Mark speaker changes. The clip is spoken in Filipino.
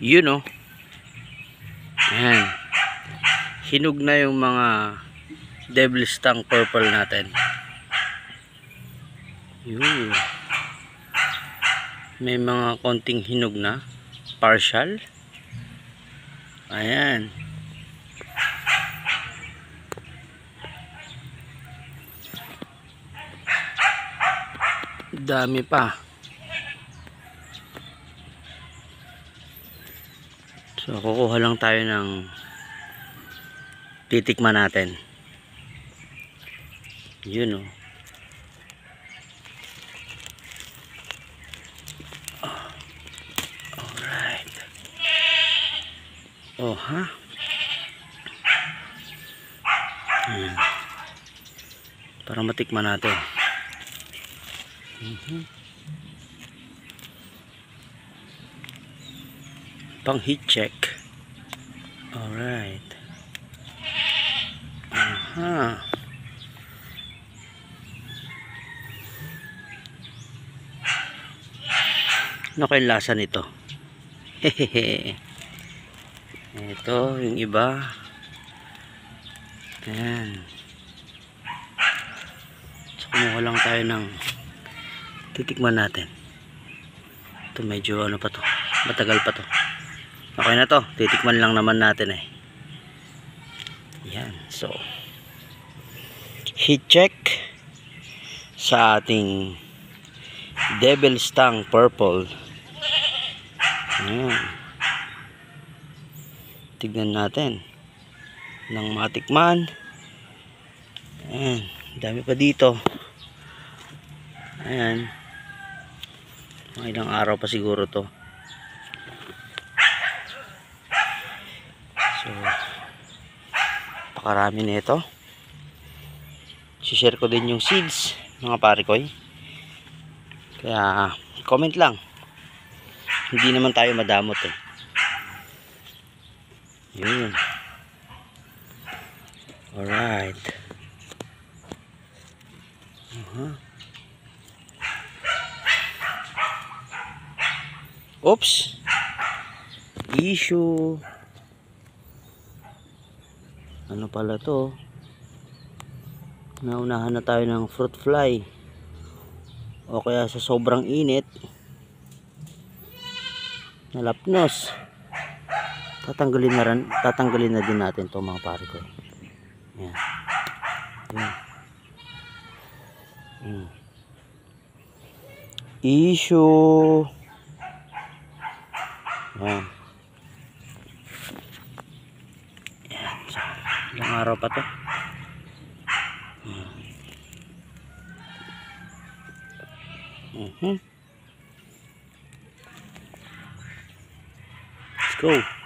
Speaker 1: Yun o. Ayan. Hinog na yung mga devil's tongue purple natin. Yun. May mga konting hinog na. Partial. Ayan. Dami pa. So kukuha lang tayo ng titikman natin. Yun o. Alright. Oh ha. Para matikman natin. Pang heat check. Alright. Aha. Ano kayong lasa nito? Hehehe. Ito yung iba. Ayan. So kumuha lang tayo ng titikman natin. Ito medyo ano pa to, matagal pa to. Okay na to, titikman lang naman natin eh. Yan, so heat check sa ating devil's tongue purple. Ayan. Tignan natin nang matikman. Ayan, dami pa dito. Ayan, mga ilang araw pa siguro to. So pakarami nito. Si-share ko din yung seeds mga pare ko. Kaya comment lang. Hindi naman tayo madamot eh. Yun. Alright. Oops. Issue. Ano pala to? Naunahan na tayo ng fruit fly. O kaya sa sobrang init, nalapnos. Tatanggalin na din natin to mga pare ko. Yan. Yan. Issue. Yan. Yan. So, ilang araw pa to. Let's go.